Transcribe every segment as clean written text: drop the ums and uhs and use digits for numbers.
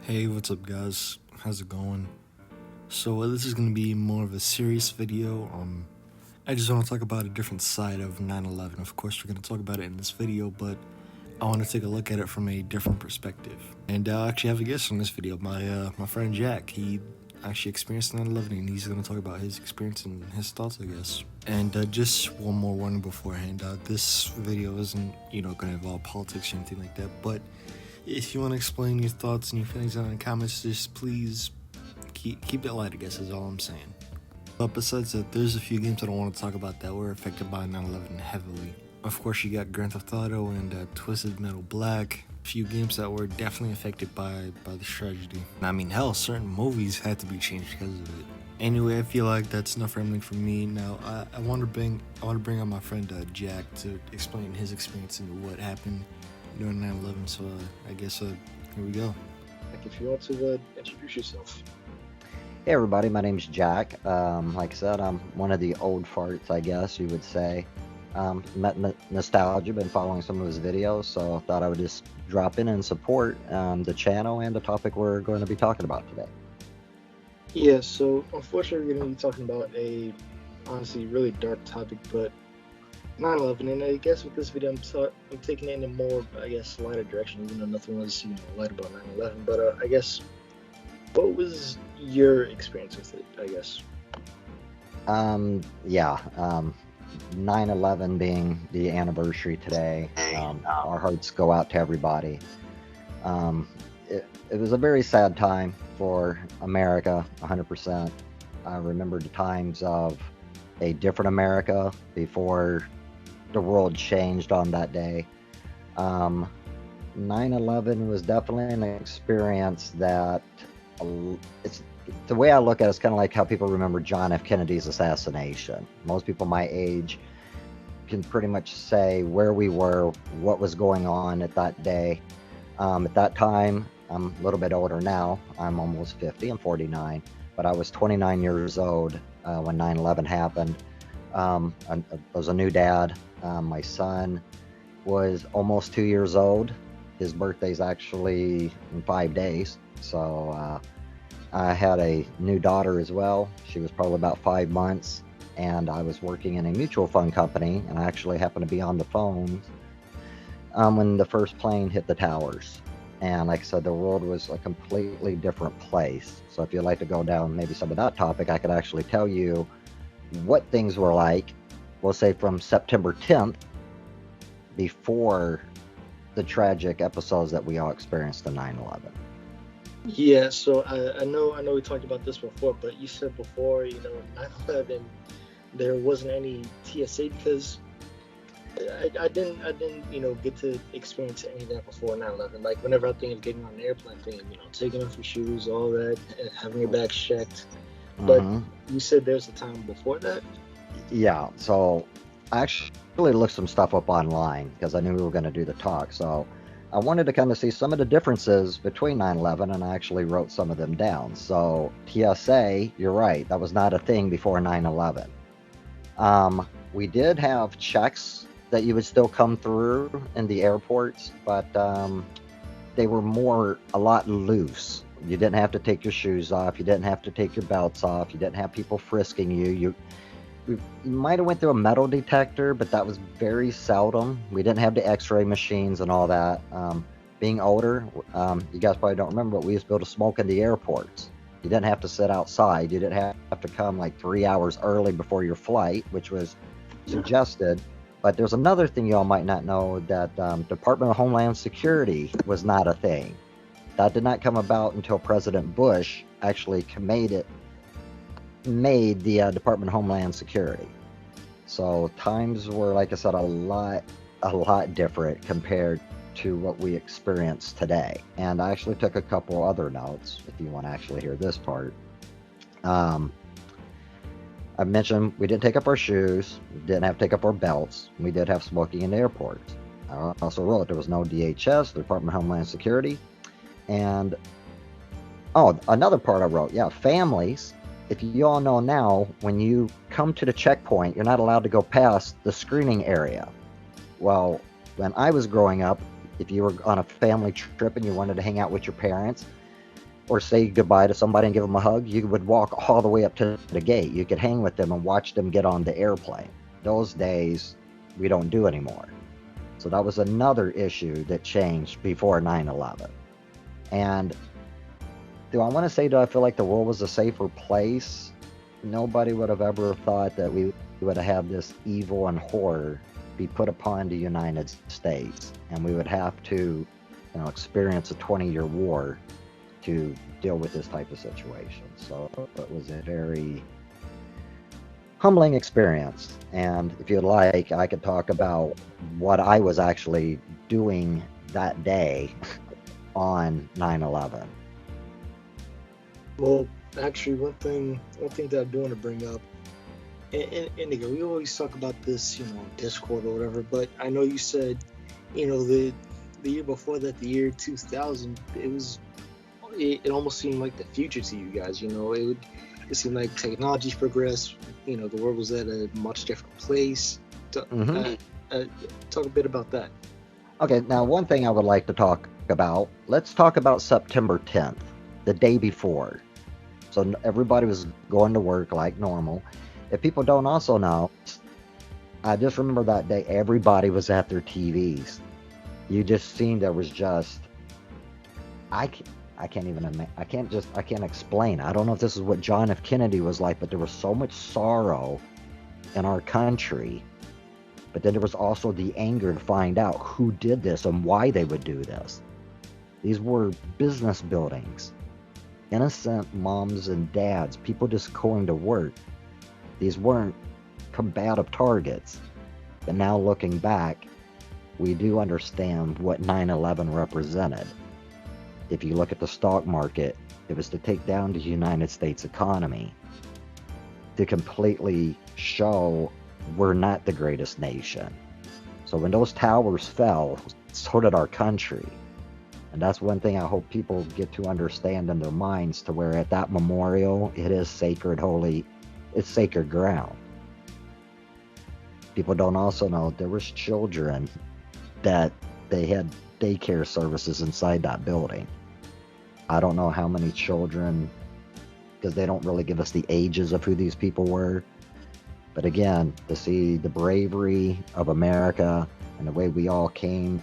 Hey, what's up, guys? How's it going? So, this is gonna be more of a serious video. I just want to talk about a different side of 9/11. Of course, we're gonna talk about it in this video, but I want to take a look at it from a different perspective. And I actually have a guest on this video, my friend Jack. He actually experienced 9/11, and he's gonna talk about his experience and his thoughts, I guess. And just one more warning beforehand: this video isn't, gonna involve politics or anything like that, but if you want to explain your thoughts and your feelings in the comments, just please keep it light, I guess, is all I'm saying. But besides that, there's a few games that I want to talk about that were affected by 9/11 heavily. Of course, you got Grand Theft Auto and Twisted Metal Black, a few games that were definitely affected by this tragedy. And I mean, hell, certain movies had to be changed because of it. Anyway, I feel like that's enough rambling from me. Now, I want to bring on my friend Jack to explain his experience and what happened during 9/11. So I guess here we go. Like, if you want to introduce yourself. Hey everybody, my name's Jack. Like I said, I'm one of the old farts, I guess you would say. Met Nostalgia, been following some of his videos, so thought I would just drop in and support the channel and the topic we're going to be talking about today. Yeah, so unfortunately we're going to be talking about a honestly really dark topic, but 9/11, and I guess with this video I'm taking it in a more, I guess, lighter direction, even though nothing was, light about 9/11, but I guess, what was your experience with it, I guess? 9/11 being the anniversary today, our hearts go out to everybody. It was a very sad time for America, 100%. I remember the times of a different America before the world changed on that day. 9/11 was definitely an experience that it's the way I look at it, it's kind of like how people remember John F. Kennedy's assassination. Most people my age can pretty much say where we were, what was going on at that day. At that time, I'm a little bit older now. I'm almost 50. I'm 49, but I was 29 years old when 9/11 happened. I was a new dad. My son was almost 2 years old. His birthday's actually in 5 days. So I had a new daughter as well. She was probably about 5 months, and I was working in a mutual fund company, and I actually happened to be on the phone when the first plane hit the towers. And like I said, the world was a completely different place. So if you'd like to go down maybe some of that topic, I could actually tell you what things were like, we'll say from September 10th, before the tragic episodes that we all experienced in 9/11. Yeah, so I know we talked about this before, but you said before, 9/11, there wasn't any TSA because I didn't get to experience any of that before 9/11. Like, whenever I think of getting on an airplane, taking off your shoes, all that, and having your bags checked. But you said there's a time before that? Yeah, so I actually looked some stuff up online because I knew we were going to do the talk. So I wanted to kind of see some of the differences between 9/11, and I actually wrote some of them down. So TSA, you're right, that was not a thing before 9/11. We did have checks that you would still come through in the airports, but they were a lot loose. You didn't have to take your shoes off. You didn't have to take your belts off. You didn't have people frisking you. You might have went through a metal detector, but that was very seldom. We didn't have the x-ray machines and all that. Being older, you guys probably don't remember, but we used to be able to smoke in the airports. You didn't have to sit outside. You didn't have to come like 3 hours early before your flight, which was suggested. But there's another thing y'all might not know, that Department of Homeland Security was not a thing. That did not come about until President Bush actually made the Department of Homeland Security. So times were, like I said, a lot different compared to what we experience today. And I actually took a couple other notes if you want to actually hear this part. I mentioned we didn't take up our shoes, we didn't have to take up our belts, we did have smoking in the airports. I also wrote there was no DHS, the Department of Homeland Security. And another part I wrote, families. If you all know now, when you come to the checkpoint, you're not allowed to go past the screening area. Well, when I was growing up, if you were on a family trip and you wanted to hang out with your parents, or say goodbye to somebody and give them a hug, you would walk all the way up to the gate. You could hang with them and watch them get on the airplane. Those days we don't do anymore. So that was another issue that changed before 9/11. And do I want to say, do I feel like the world was a safer place? Nobody would have ever thought that we would have this evil and horror be put upon the United States, and we would have to, experience a 20-year war to deal with this type of situation. So it was a very humbling experience. And if you'd like, I could talk about what I was actually doing that day on 9/11. Well, actually, one thing that I do want to bring up, and again, we always talk about this, Discord or whatever. But I know you said, the year before that, the year 2000, it almost seemed like the future to you guys. It seemed like technology's progressed. The world was at a much different place. Talk a bit about that. Okay, now one thing I would like to talk about. Let's talk about September 10th, the day before. So everybody was going to work like normal. If people don't also know, I just remember that day everybody was at their TVs. You just seen there was just, I can't explain. I don't know if this is what John F. Kennedy was like, but there was so much sorrow in our country. But then there was also the anger to find out who did this and why they would do this. These were business buildings. Innocent moms and dads, people just going to work. These weren't combative targets. But now looking back, we do understand what 9/11 represented. If you look at the stock market, it was to take down the United States economy, to completely show we're not the greatest nation. So when those towers fell, so did our country. And that's one thing I hope people get to understand in their minds, to where at that memorial, it is sacred, holy, it's sacred ground. People don't also know there was children that they had daycare services inside that building. I don't know how many children, because they don't really give us the ages of who these people were. But again, to see the bravery of America and the way we all came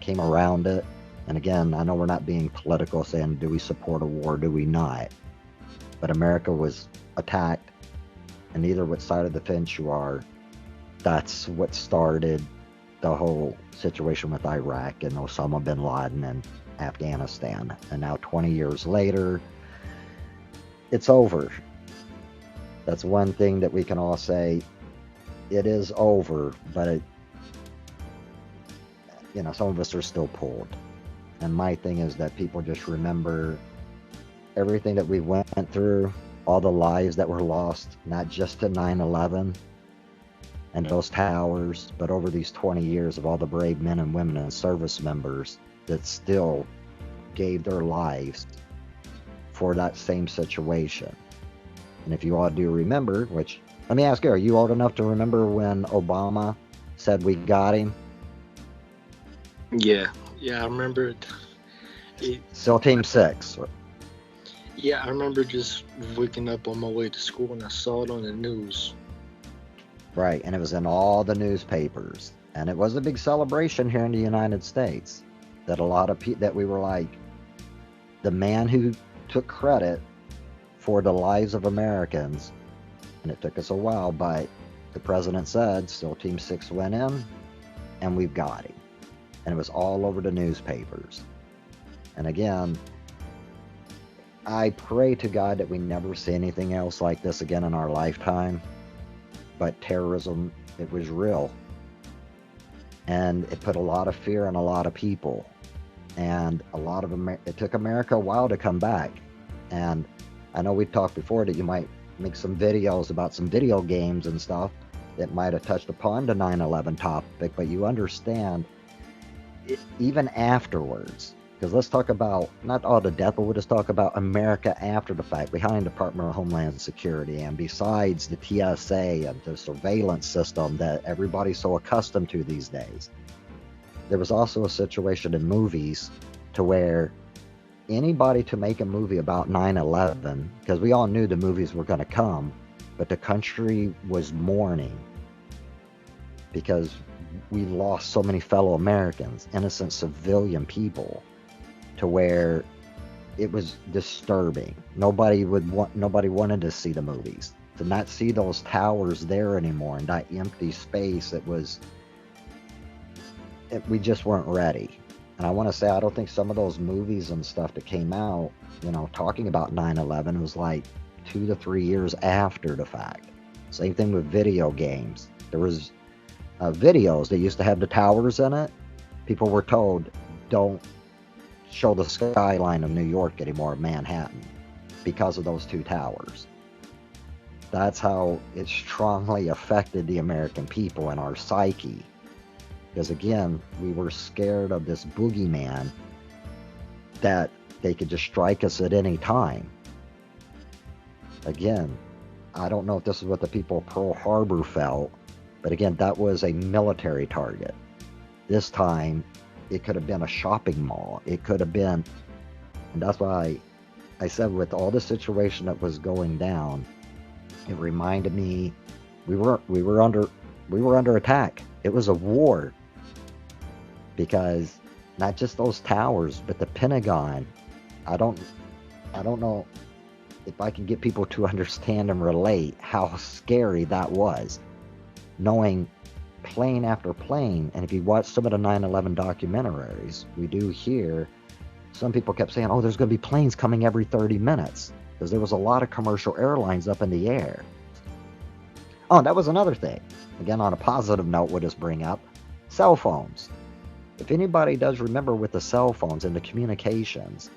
around it. And again, I know we're not being political, saying, do we support a war, do we not? But America was attacked, and either which side of the fence you are, that's what started the whole situation with Iraq and Osama bin Laden and Afghanistan. And now 20 years later, it's over. That's one thing that we can all say, it is over, but some of us are still pulled. And my thing is that people just remember everything that we went through, all the lives that were lost, not just to 9/11 and those towers, but over these 20 years of all the brave men and women and service members that still gave their lives for that same situation. And if you all do remember, which, let me ask you, are you old enough to remember when Obama said we got him? Yeah, I remember it. SEAL Team 6. Yeah, I remember just waking up on my way to school and I saw it on the news. Right, and it was in all the newspapers. And it was a big celebration here in the United States. That a lot of people, that we were like, the man who took credit for the lives of Americans, and it took us a while, but the president said, SEAL Team 6 went in, and we've got him. And it was all over the newspapers. And again, I pray to God that we never see anything else like this again in our lifetime. But terrorism, it was real. And it put a lot of fear in a lot of people. And it took America a while to come back. And I know we've talked before that you might make some videos about some video games and stuff that might have touched upon the 9/11 topic, but you understand, even afterwards, because let's talk about not all the death, but we'll just talk about America after the fact, behind the Department of Homeland Security, and besides the TSA and the surveillance system that everybody's so accustomed to these days. There was also a situation in movies to where anybody to make a movie about 9/11, because we all knew the movies were going to come, but the country was mourning because we lost so many fellow Americans, innocent civilian people, to where it was disturbing. Nobody wanted to see the movies. To not see those towers there anymore and that empty space, we just weren't ready. And I want to say, I don't think some of those movies and stuff that came out, talking about 9/11 was like 2 to 3 years after the fact. Same thing with video games. There was videos that used to have the towers in it. People were told, don't show the skyline of New York anymore, Manhattan, because of those 2 towers. That's how it strongly affected the American people and our psyche. Because again, we were scared of this boogeyman that they could just strike us at any time. Again, I don't know if this is what the people of Pearl Harbor felt, but again, that was a military target. This time, it could have been a shopping mall. It could have been, and that's why I said with all the situation that was going down, it reminded me we were under attack. It was a war, because not just those towers, but the Pentagon. I don't know if I can get people to understand and relate how scary that was, knowing plane after plane. And if you watch some of the 9/11 documentaries, we do hear some people kept saying, oh, there's going to be planes coming every 30 minutes, because there was a lot of commercial airlines up in the air. Oh, that was another thing. Again, on a positive note, we'll just bring up cell phones. If anybody does remember with the cell phones and the communications,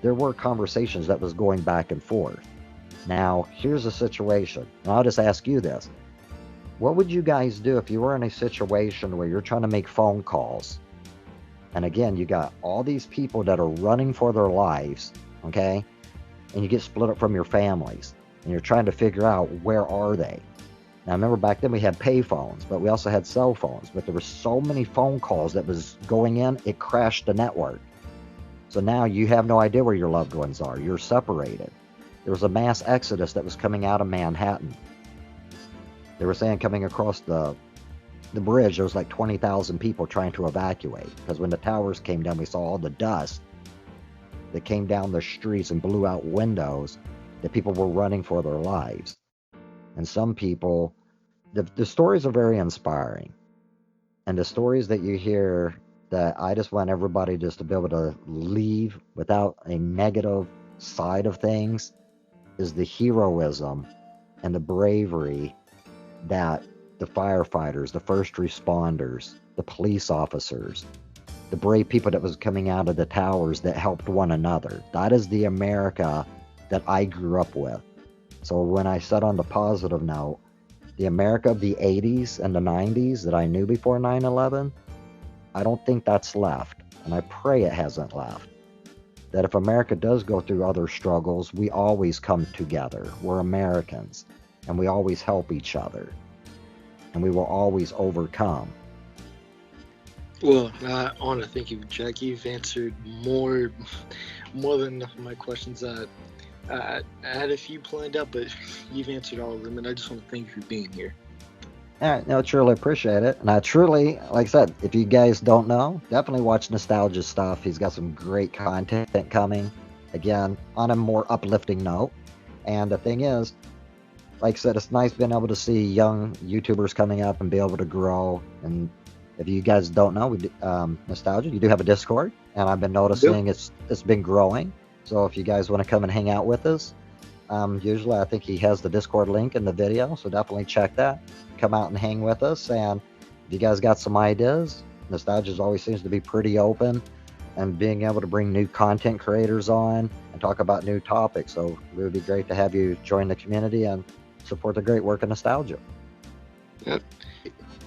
there were conversations that was going back and forth. Now, here's a situation, and I'll just ask you this. What would you guys do if you were in a situation where you're trying to make phone calls? And again, you got all these people that are running for their lives, okay? And you get split up from your families, and you're trying to figure out, where are they? Now, remember back then we had pay phones, but we also had cell phones. But there were so many phone calls that was going in, it crashed the network. So now you have no idea where your loved ones are. You're separated. There was a mass exodus that was coming out of Manhattan. They were saying coming across the bridge, there was like 20,000 people trying to evacuate. Because when the towers came down, we saw all the dust that came down the streets and blew out windows, that people were running for their lives. And some people, the stories are very inspiring. And the stories that you hear, that I just want everybody just to be able to leave without a negative side of things, is the heroism and the bravery that the firefighters, the first responders, the police officers, the brave people that was coming out of the towers that helped one another. That is the America that I grew up with. So when I said on the positive note, the America of the 80s and the 90s that I knew before 9/11, I don't think that's left. And I pray it hasn't left. That if America does go through other struggles, we always come together. We're Americans, and we always help each other. And we will always overcome. Well, I want to thank you, Jack. You've answered more than enough of my questions. I had a few planned out, but you've answered all of them, and I just want to thank you for being here. All right, no, truly appreciate it. And I truly, like I said, if you guys don't know, definitely watch Nostalgia stuff. He's got some great content coming, again, on a more uplifting note. And the thing is, like I said, it's nice being able to see young YouTubers coming up and be able to grow. And if you guys don't know, Nostalgia, you do have a Discord, and I've been noticing it's been growing. So if you guys want to come and hang out with us, usually I think he has the Discord link in the video, so definitely check that. Come out and hang with us, and if you guys got some ideas, Nostalgia always seems to be pretty open, and being able to bring new content creators on and talk about new topics. So it would be great to have you join the community and support the great work of Nostalgia. Yep.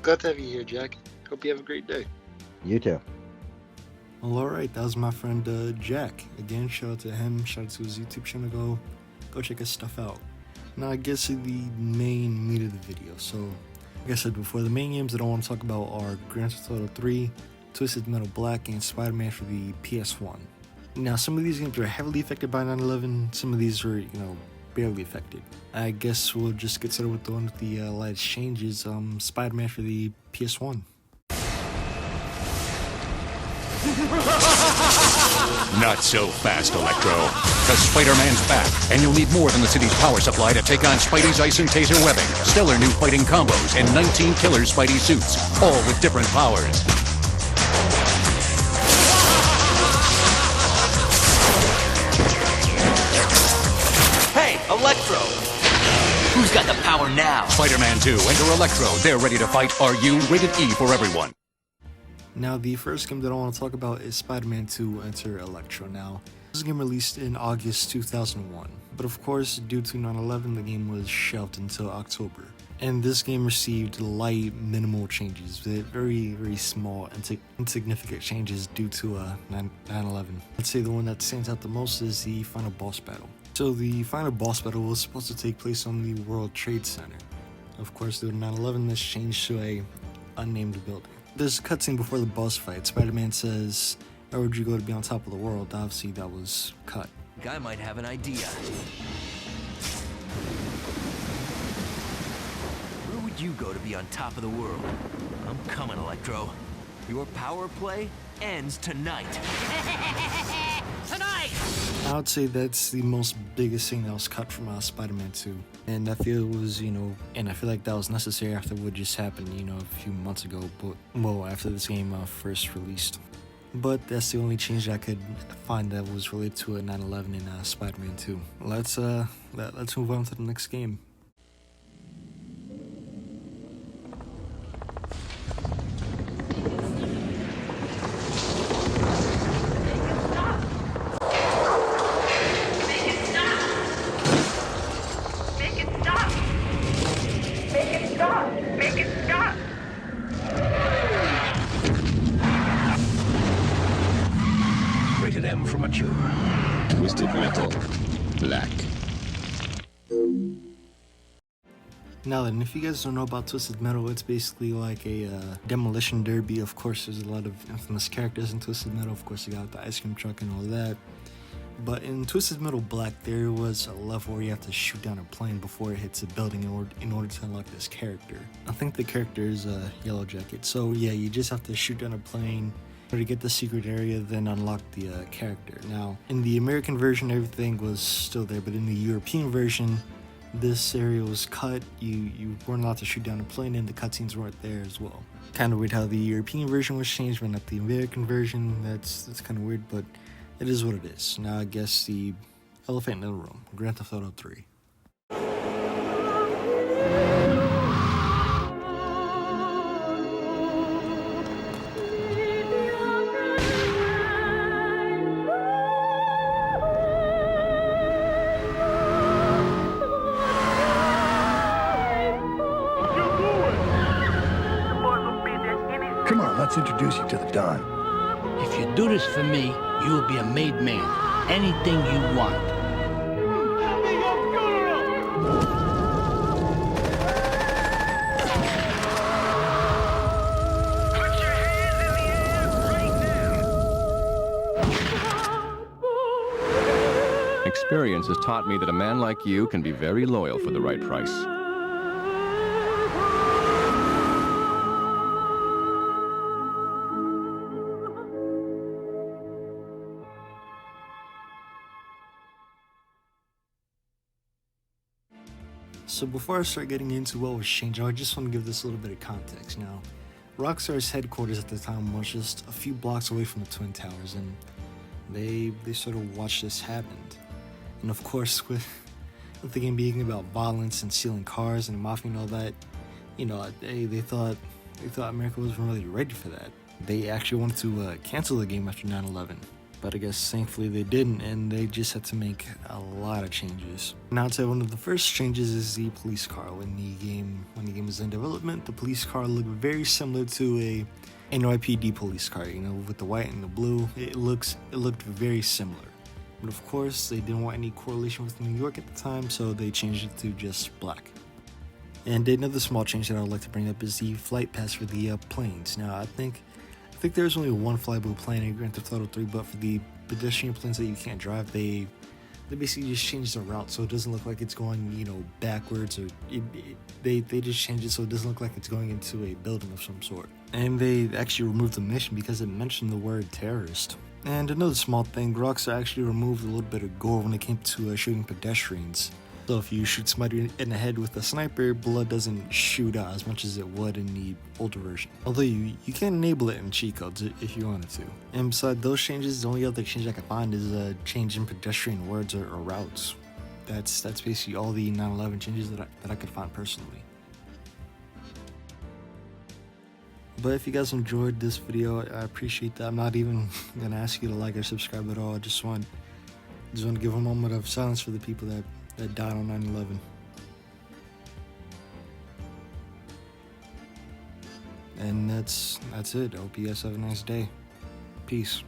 Glad to have you here, Jack. Hope you have a great day. You too. Well, alright, that was my friend Jack. Again, shout out to him, shout out to his YouTube channel, go check his stuff out. Now I guess the main meat of the video. So, like I said before, the main games that I want to talk about are Grand Theft Auto 3, Twisted Metal Black, and Spider-Man for the PS1. Now, some of these games are heavily affected by 9/11. Some of these are, barely affected. I guess we'll just get started with the one with the lightest changes. Spider-Man for the PS1. Not so fast, Electro. Because Spider-Man's back, and you'll need more than the city's power supply to take on Spidey's ice and taser webbing, stellar new fighting combos, and 19 killer Spidey suits, all with different powers. Hey, Electro! Who's got the power now? Spider-Man 2, enter Electro. They're ready to fight. Are you? Rated E for everyone. Now, the first game that I want to talk about is Spider-Man 2 Enter Electro. Now, this game released in August 2001, but of course, due to 9/11, the game was shelved until October. And this game received light, minimal changes, very, very small, insignificant changes due to 9/11. I'd say the one that stands out the most is the final boss battle. So the final boss battle was supposed to take place on the World Trade Center. Of course, due to 9/11, this changed to a unnamed building. There's a cutscene before the boss fight. Spider-Man says, "Where would you go to be on top of the world?" Obviously, that was cut. Guy might have an idea. Where would you go to be on top of the world? I'm coming, Electro. Your power play ends tonight. Tonight! I would say that's the most biggest thing that was cut from Spider-Man 2. And I feel it was, and I feel like that was necessary after what just happened, a few months ago, after this game first released. But that's the only change I could find that was related to 9/11 in Spider-Man 2. Let's move on to the next game. Rated M for mature. Twisted Metal. Black. Now then, if you guys don't know about Twisted Metal, it's basically like a demolition derby. Of course, there's a lot of infamous characters in Twisted Metal. Of course, you got the ice cream truck and all that. But in Twisted Metal Black, there was a level where you have to shoot down a plane before it hits a building in order to unlock this character. I think the character is Yellow Jacket. So yeah, you just have to shoot down a plane in order to get the secret area, then unlock the character. Now, in the American version, everything was still there, but in the European version, this area was cut. You weren't allowed to shoot down a plane, and the cutscenes weren't there as well. Kind of weird how the European version was changed, but not the American version. That's kind of weird, but it is what it is. Now I guess the elephant in the room, Grand Theft Auto 3. Come on, let's introduce you to the Don. If you do this for me, you will be a made man. Anything you want. Put your hands in the air right now. Experience has taught me that a man like you can be very loyal for the right price. So before I start getting into what was changed, I just want to give this a little bit of context. Now, Rockstar's headquarters at the time was just a few blocks away from the Twin Towers, and they sort of watched this happen. And of course, with the game being about violence and stealing cars and mafia and all that, they thought America wasn't really ready for that. They actually wanted to cancel the game after 9/11. But I guess thankfully they didn't, and they just had to make a lot of changes. Now, I'd say one of the first changes is the police car. When the game was in development, the police car looked very similar to a NYPD police car. With the white and the blue, it looked very similar. But of course, they didn't want any correlation with New York at the time, so they changed it to just black. And another small change that I would like to bring up is the flight pass for the planes. Now, I think there's only one flyable plane in Grand Theft Auto 3, but for the pedestrian planes that you can't drive, they basically just changed the route so it doesn't look like it's going, you know, backwards, or they just changed it so it doesn't look like it's going into a building of some sort. And they actually removed the mission because it mentioned the word terrorist. And another small thing, Rockstar actually removed a little bit of gore when it came to shooting pedestrians. So if you shoot somebody in the head with a sniper, blood doesn't shoot out as much as it would in the older version. Although you can enable it in cheat codes if you wanted to. And besides those changes, the only other change I could find is a change in pedestrian words or routes. That's basically all the 9/11 changes that I could find personally. But if you guys enjoyed this video, I appreciate that. I'm not even gonna ask you to like or subscribe at all. I just want to give a moment of silence for the people that died on 9/11. And that's it. I hope you guys have a nice day. Peace.